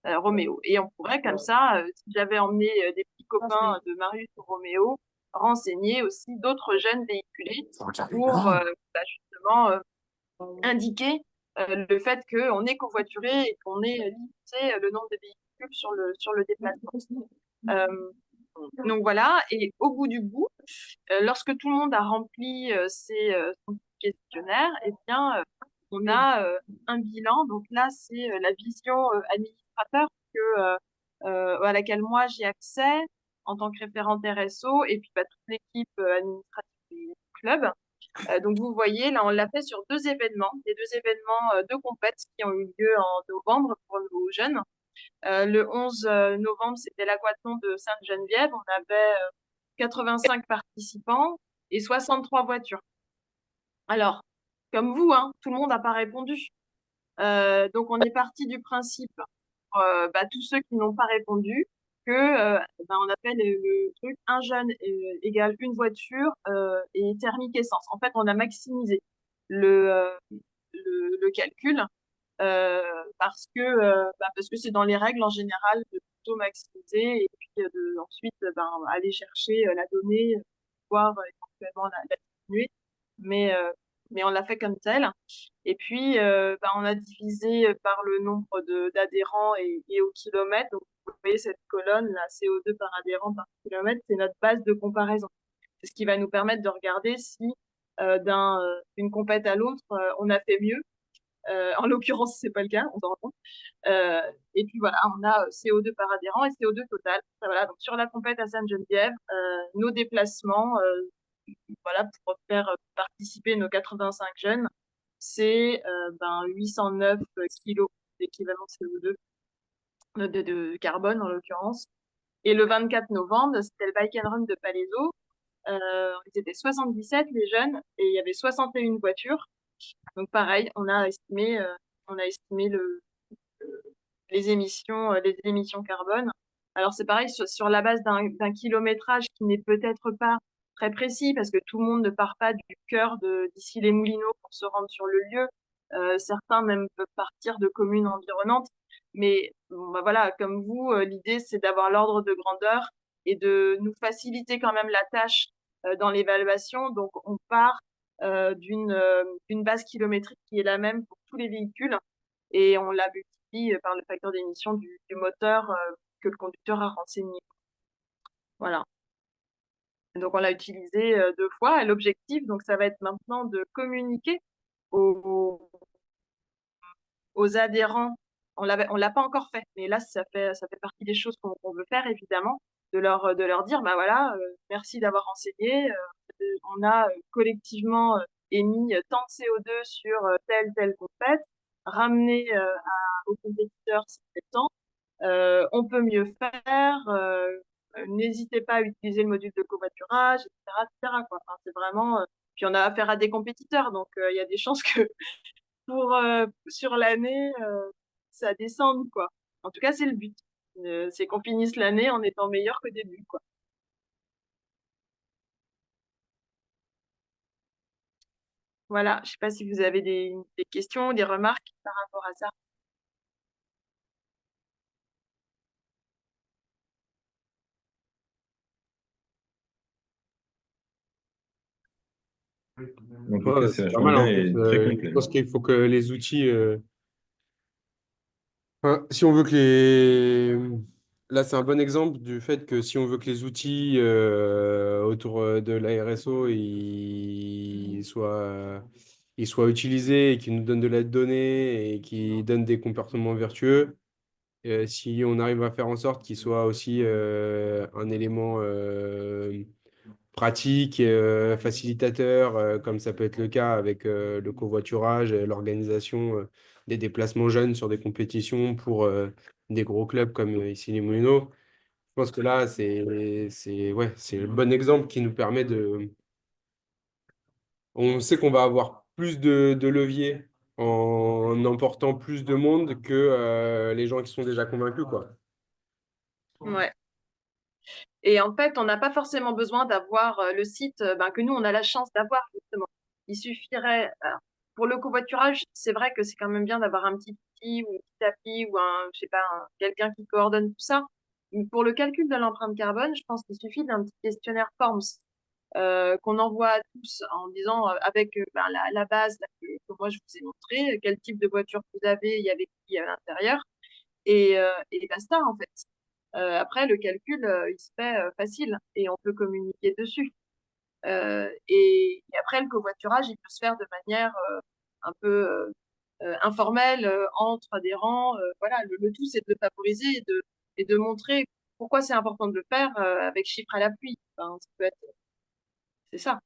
Roméo. Et on pourrait comme ça, si j'avais emmené des petits copains de Marius ou Roméo, renseigner aussi d'autres jeunes véhiculés pour justement indiquer le fait qu'on est covoituré et qu'on est limité le nombre de véhicules sur le déplacement. Donc voilà, et au bout du bout, lorsque tout le monde a rempli son questionnaire, eh bien, on a un bilan. Donc là, c'est la vision administrateur à laquelle moi j'ai accès en tant que référente RSO, et puis toute l'équipe administrative du club. Donc vous voyez, là, on l'a fait sur deux événements, les deux événements de compète qui ont eu lieu en novembre pour nos jeunes. Le 11 novembre, c'était l'aquathlon de Sainte-Geneviève. On avait 85 participants et 63 voitures. Alors, comme vous, hein, tout le monde n'a pas répondu. Donc, on est parti du principe, tous ceux qui n'ont pas répondu, que on appelle le truc un jeune égale une voiture et thermique essence. En fait, on a maximisé le calcul parce que c'est dans les règles en général de plutôt maximiser et puis ensuite aller chercher la donnée, voir éventuellement la diminuer. Mais on l'a fait comme tel. Et puis, on a divisé par le nombre d'adhérents et au kilomètre. Donc, vous voyez cette colonne, la CO2 par adhérent par kilomètre, c'est notre base de comparaison. C'est ce qui va nous permettre de regarder si d'une compète à l'autre, on a fait mieux. En l'occurrence, c'est pas le cas, on s'en rend compte. Et puis voilà, on a CO2 par adhérent et CO2 total. Voilà, donc sur la compète à Sainte-Geneviève, nos déplacements, voilà, pour faire participer nos 85 jeunes, c'est 809 kilos d'équivalent CO2 de carbone en l'occurrence. Et le 24 novembre, c'était le Bike and Run de Palaiso. Ils étaient 77 les jeunes et il y avait 61 voitures. Donc pareil, on a estimé les émissions carbone. Alors c'est pareil sur la base d'un kilométrage qui n'est peut-être pas très précis parce que tout le monde ne part pas du cœur d'ici les Moulineaux pour se rendre sur le lieu. Certains même peuvent partir de communes environnantes. Mais voilà, comme vous, l'idée c'est d'avoir l'ordre de grandeur et de nous faciliter quand même la tâche dans l'évaluation. Donc on part d'une base kilométrique qui est la même pour tous les véhicules et on la multiplie par le facteur d'émission du moteur que le conducteur a renseigné. Voilà. Donc on l'a utilisé 2 fois et l'objectif, donc ça va être maintenant de communiquer aux adhérents. On l'a pas encore fait, mais là ça fait partie des choses qu'on veut faire évidemment, de leur dire voilà, merci d'avoir renseigné, on a collectivement émis tant de CO2 sur telle compète, ramener aux compétiteurs c'est temps, on peut mieux faire, n'hésitez pas à utiliser le module de covoiturage, etc., etc., quoi. Enfin, c'est vraiment puis on a affaire à des compétiteurs, donc il y a des chances que sur l'année, ça descende, quoi. En tout cas, c'est le but. C'est qu'on finisse l'année en étant meilleur qu'au début, quoi. Voilà, je sais pas si vous avez des questions, des remarques par rapport à ça. En tout cas, c'est C'est pas vachement mal bien en plus. et très Je complet. pense qu'il faut que les outils. Enfin, si on veut que les. Là, c'est un bon exemple du fait que si on veut que les outils autour de la RSO ils soient utilisés et qu'ils nous donnent de la donnée et qui donnent des comportements vertueux, si on arrive à faire en sorte qu'ils soient aussi un élément pratique, facilitateur, comme ça peut être le cas avec le covoiturage, l'organisation des déplacements jeunes sur des compétitions pour des gros clubs comme ici les Moulineaux. Je pense que là, c'est le bon exemple qui nous permet de. On sait qu'on va avoir plus de leviers en emportant plus de monde que les gens qui sont déjà convaincus, quoi. Ouais. Et en fait, on n'a pas forcément besoin d'avoir le site que nous, on a la chance d'avoir, justement. Il suffirait, pour le covoiturage, c'est vrai que c'est quand même bien d'avoir un petit outil ou un petit appli ou je sais pas, quelqu'un qui coordonne tout ça. Mais pour le calcul de l'empreinte carbone, je pense qu'il suffit d'un petit questionnaire Forms qu'on envoie à tous en disant avec la base là, que moi je vous ai montré, quel type de voiture vous avez, il y avait qui à l'intérieur, et basta en fait. Après, le calcul, il se fait facile et on peut communiquer dessus. Et après, le covoiturage, il peut se faire de manière un peu informelle entre adhérents. Voilà, le tout, c'est de le favoriser et de montrer pourquoi c'est important de le faire avec chiffres à l'appui. Enfin, c'est ça.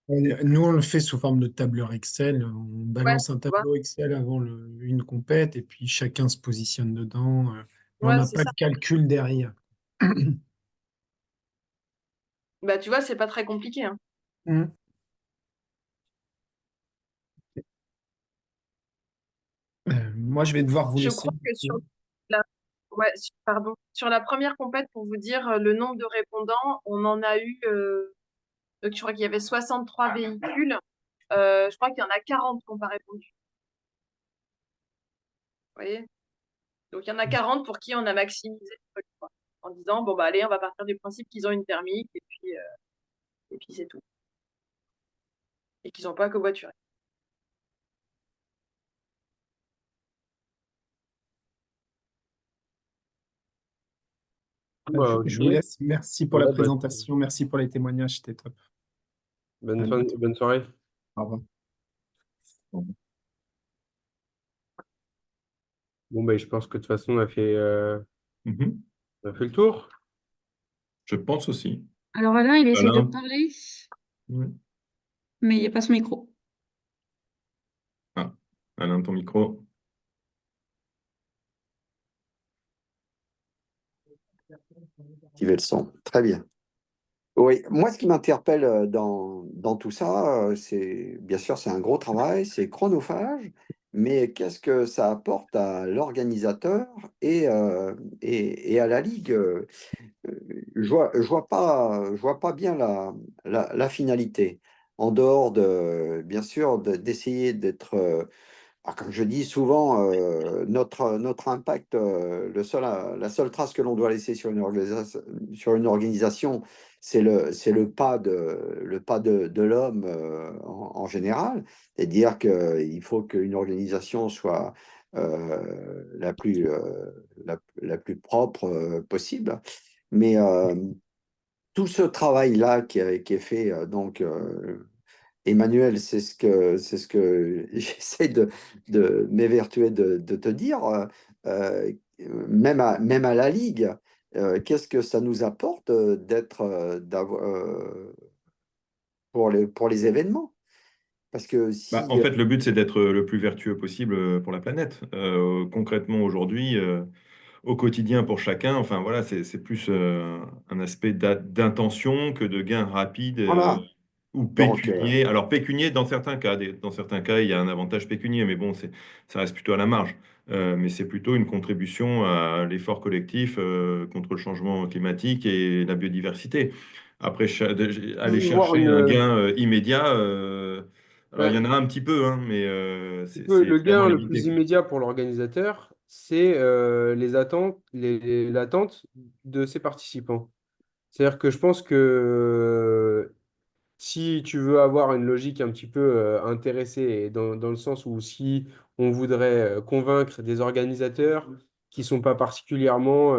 Nous, on le fait sous forme de tableur Excel. On Ouais, balance un tu vois. tableau Excel avant une compète et puis chacun se positionne dedans. Mais on Ouais, n'a c'est pas ça. de calcul derrière. Bah, tu vois, c'est pas très compliqué, hein. Mm. Moi, je vais devoir vous Je laisser. crois que la, ouais, pardon, sur la première compète, pour vous dire le nombre de répondants, on en a eu, donc je crois qu'il y avait 63 véhicules. Je crois qu'il y en a 40 qui n'ont pas répondu. Vous voyez? Donc il y en a 40 pour qui on a maximisé le truc, quoi, en disant, bon, bah allez, on va partir du principe qu'ils ont une thermique et puis c'est tout. Et qu'ils n'ont pas covoituré. Bah, Je vous ok. laisse. Merci pour la Voilà, bah, présentation. Merci pour les témoignages. C'était top. À bientôt. bonne soirée. Au revoir. Bon, bah, je pense que de toute façon, Mhm. on a fait le tour. Je pense aussi. Alors Alain, il essaye de Alain? parler, Ouais. mais il n'y a pas son micro. Ah, Alain, ton micro. Activer le son. Très bien. Oui, moi, ce qui m'interpelle dans tout ça, c'est bien sûr, c'est un gros travail, c'est chronophage, mais qu'est-ce que ça apporte à l'organisateur et à la ligue? Je vois pas bien la finalité. En dehors de, bien sûr, d'essayer d'être comme je dis souvent, notre impact, la seule trace que l'on doit laisser sur une organisation, c'est le pas de l'homme en général. C'est-à-dire qu'il faut qu'une organisation soit la plus propre possible. Mais tout ce travail-là qui est fait, Emmanuel, c'est ce que j'essaie de m'évertuer de te dire, euh, même à la Ligue, qu'est-ce que ça nous apporte pour les événements? Parce que Bah, en si, fait, le but, c'est d'être le plus vertueux possible pour la planète. Concrètement, aujourd'hui, au quotidien pour chacun, enfin voilà, c'est plus un aspect d'intention que de gain rapide voilà, ou donc, pécunier. Alors pécunier, dans certains cas, il y a un avantage pécunier, mais bon, ça reste plutôt à la marge. Mais c'est plutôt une contribution à l'effort collectif contre le changement climatique et la biodiversité. Après, aller Voir chercher un une, gain immédiat, alors il y ouais, en a un petit peu, hein, mais c'est le extrêmement gain le limité, plus quoi. immédiat pour l'organisateur, c'est l'attente de ses participants. C'est-à-dire que je pense que si tu veux avoir une logique un petit peu intéressée, et dans le sens où si on voudrait convaincre des organisateurs qui sont pas particulièrement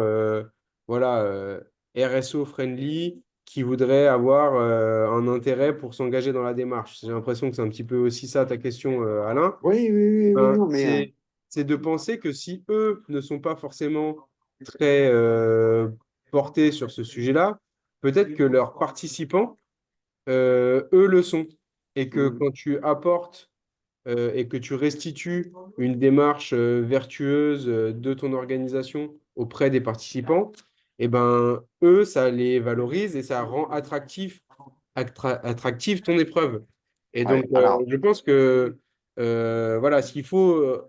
voilà, RSO friendly, qui voudraient avoir un intérêt pour s'engager dans la démarche. J'ai l'impression que c'est un petit peu aussi ça ta question, Alain. oui, oui, oui, oui, Ben, non, mais c'est de penser que si eux ne sont pas forcément très portés sur ce sujet-là, peut-être que leurs participants eux le sont. Et que mm, quand tu apportes et que tu restitues une démarche vertueuse de ton organisation auprès des participants, et ben eux, ça les valorise et ça rend attractive ton épreuve. Et donc, ouais, alors, je pense que voilà, s'il faut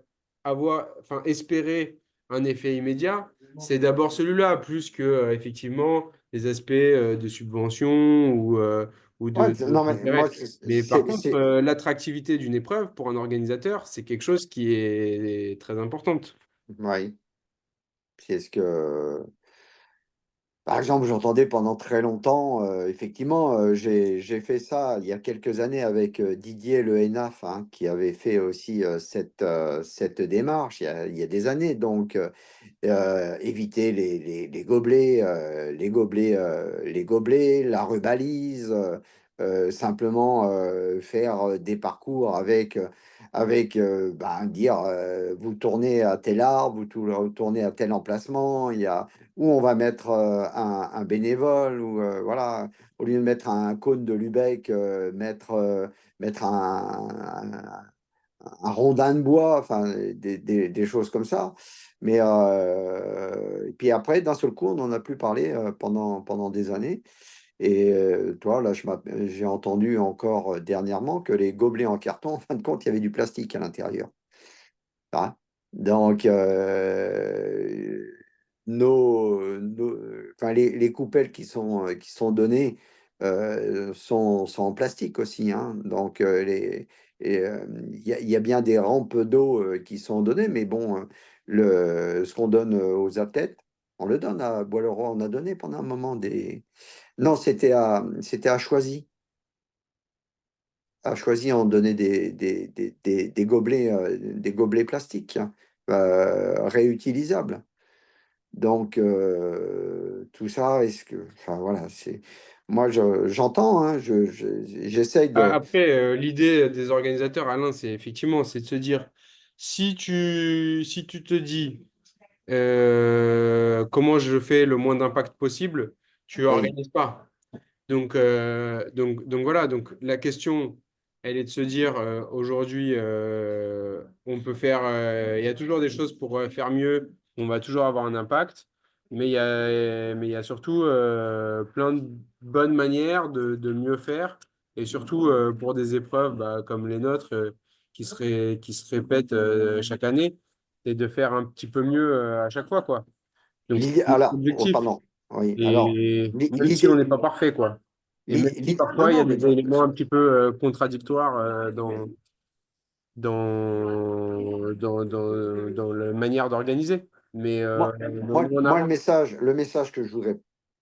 enfin, espérer un effet immédiat, c'est d'abord celui-là, plus que effectivement les aspects de subvention ou ouais, non, mais moi, d'intérêt. Mais par contre, l'attractivité d'une épreuve pour un organisateur, c'est quelque chose qui est très importante. ouais, c'est ce que Par exemple, j'entendais pendant très longtemps, effectivement, j'ai fait ça il y a quelques années avec Didier Le Hénaff, hein, qui avait fait aussi cette démarche il y a des années. Donc, éviter les gobelets, les gobelets, la rubalise, simplement faire des parcours avec dire vous tournez à tel arbre, vous tournez à tel emplacement, il y a où on va mettre un bénévole, ou voilà, au lieu de mettre un cône de Lubeck, mettre un rondin de bois, enfin des choses comme ça. Mais et puis après, d'un seul coup, on n'en a plus parlé pendant des années. Et toi, là, j'ai entendu encore dernièrement que les gobelets en carton, en fin de compte, il y avait du plastique à l'intérieur. Hein. Donc, enfin, les coupelles qui sont données sont en plastique aussi. Hein. Donc, il y a bien des rampes d'eau qui sont données, mais bon, ce qu'on donne aux athlètes, on le donne à Bois-le-Roi. On a donné pendant un moment des. Non, c'était à Choisy. À Choisy, on donnait des gobelets plastiques, hein, réutilisables. Donc, tout ça, enfin voilà, moi, j'entends, hein, j'essaye de. Après, l'idée des organisateurs, Alain, c'est effectivement, c'est de se dire, si tu te dis comment je fais le moins d'impact possible, tu Oui, organises pas. Donc voilà, donc la question, elle est de se dire aujourd'hui, on peut faire, il y a toujours des choses pour faire mieux, on va toujours avoir un impact, mais il y a surtout plein de bonnes manières de mieux faire, et surtout pour des épreuves bah, comme les nôtres qui se répètent chaque année, et de faire un petit peu mieux à chaque fois, quoi. Donc, c'est alors, oh, l'objectif. pardon, oui, alors, Et même si on l'idée, n'est pas parfait, quoi. Et même si non, parfois il y a non, mais des éléments un petit peu contradictoires dans la manière d'organiser. Mais moi, on moi, avance. le message que je voudrais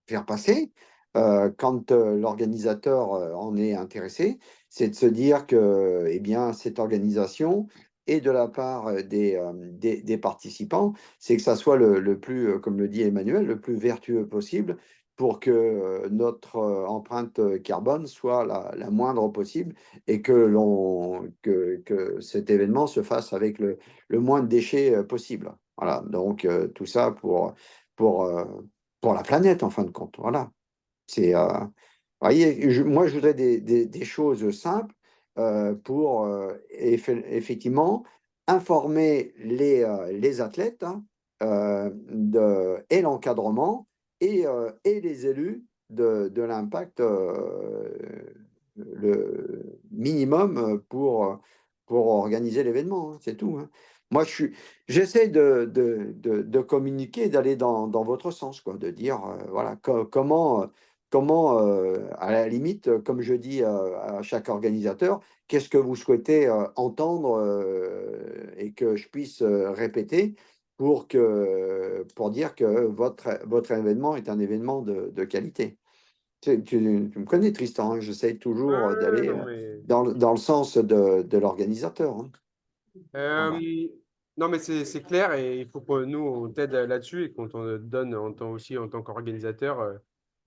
faire passer, quand l'organisateur en est intéressé, c'est de se dire que, eh bien, cette organisation et de la part des participants, c'est que ça soit le plus, comme le dit Emmanuel, le plus vertueux possible pour que notre empreinte carbone soit la moindre possible, et que cet événement se fasse avec le moins de déchets possible. Voilà, donc tout ça pour, euh, pour la planète, en fin de compte. Voilà. Vous voyez, moi, je voudrais des choses simples pour effectivement informer les athlètes, hein, et l'encadrement, et les élus de l'impact le minimum pour organiser l'événement. Hein, c'est tout. Hein. Moi, j'essaie de communiquer, d'aller dans votre sens, quoi, de dire voilà, comment, à la limite, comme je dis à chaque organisateur, qu'est-ce que vous souhaitez entendre et que je puisse répéter pour dire que votre événement est un événement de qualité. Tu me connais, Tristan, hein, j'essaie toujours d'aller Non, mais, dans le sens de l'organisateur. Hein. Voilà. euh, non, mais c'est clair et il faut que nous, on t'aide là-dessus et qu'on te donne aussi en tant qu'organisateur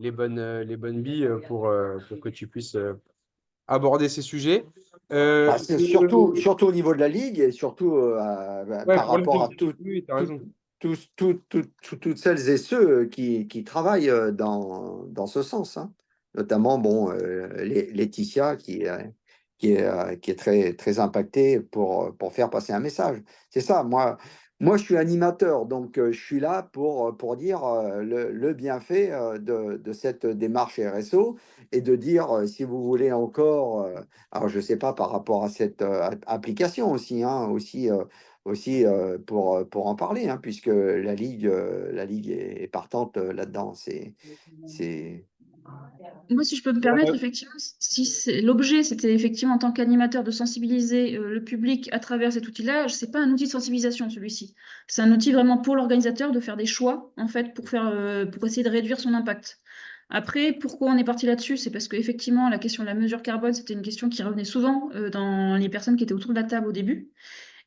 les bonnes billes pour que tu puisses aborder ces sujets. Bah, c'est surtout au niveau de la Ligue, et surtout Ouais, par pour la rapport à oui, tu as tout- raison. toutes celles et ceux qui travaillent dans ce sens. Hein. Notamment, bon, Laetitia qui est très, très impactée pour faire passer un message. C'est ça, moi je suis animateur, donc je suis là pour dire le bienfait de cette démarche RSO, et de dire si vous voulez encore, alors je ne sais pas par rapport à cette application aussi, hein, aussi pour en parler, hein, puisque la Ligue est partante là-dedans. C'est Moi, si je peux me permettre, effectivement, si l'objet, c'était effectivement en tant qu'animateur de sensibiliser le public à travers cet outil-là, c'est pas un outil de sensibilisation, celui-ci. C'est un outil vraiment pour l'organisateur de faire des choix, en fait, pour essayer de réduire son impact. Après, pourquoi on est parti là-dessus? C'est parce qu'effectivement, la question de la mesure carbone, c'était une question qui revenait souvent dans les personnes qui étaient autour de la table au début.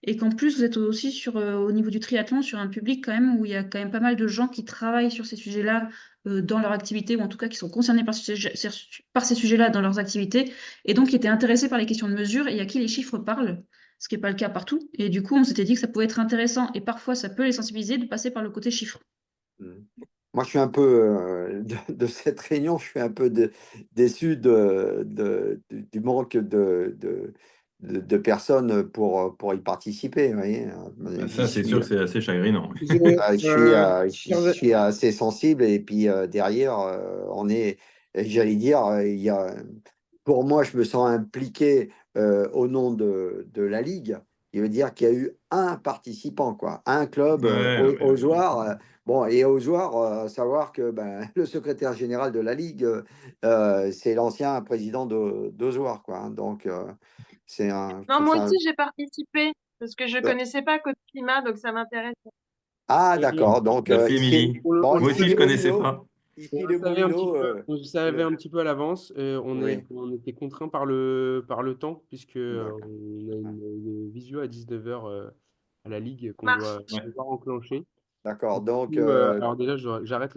Et qu'en plus, vous êtes aussi au niveau du triathlon, sur un public quand même où il y a quand même pas mal de gens qui travaillent sur ces sujets-là dans leur activité, ou en tout cas qui sont concernés par ces sujets-là dans leurs activités, et donc qui étaient intéressés par les questions de mesure et à qui les chiffres parlent, ce qui n'est pas le cas partout. Et du coup, on s'était dit que ça pouvait être intéressant, et parfois ça peut les sensibiliser, de passer par le côté chiffres. Moi, je suis un peu de cette réunion, je suis un peu déçu du manque de personnes pour y participer. Vous voyez. Bah, J'y ça, c'est sûr suis, que c'est assez chagrinant. je suis assez sensible et puis derrière, j'allais dire, pour moi, je me sens impliqué au nom de la Ligue. Il veut dire qu'il y a eu un participant, quoi, un club Ouais, non, mais, aux Ozoirs. Bon, et aux Ozoirs, savoir que ben, le secrétaire général de la Ligue, c'est l'ancien président d'Ozoirs, quoi. Hein. Donc, c'est un. Je Non, trouve moi ça. aussi, j'ai participé parce que je connaissais pas Code Climat, donc ça m'intéresse. Ah, Et d'accord. Donc, merci, ici, Émilie. bon, on Moi le aussi, ici je les connaissais moulineaux, pas. ici le les savait un petit moulineaux, peu, on le savait un petit peu à l'avance. oui, On était contraint par le temps, puisque d'accord. on a une visio à 19h à la Ligue qu'on Marche. doit enclencher. D'accord. Du Donc, coup, alors déjà, j'arrête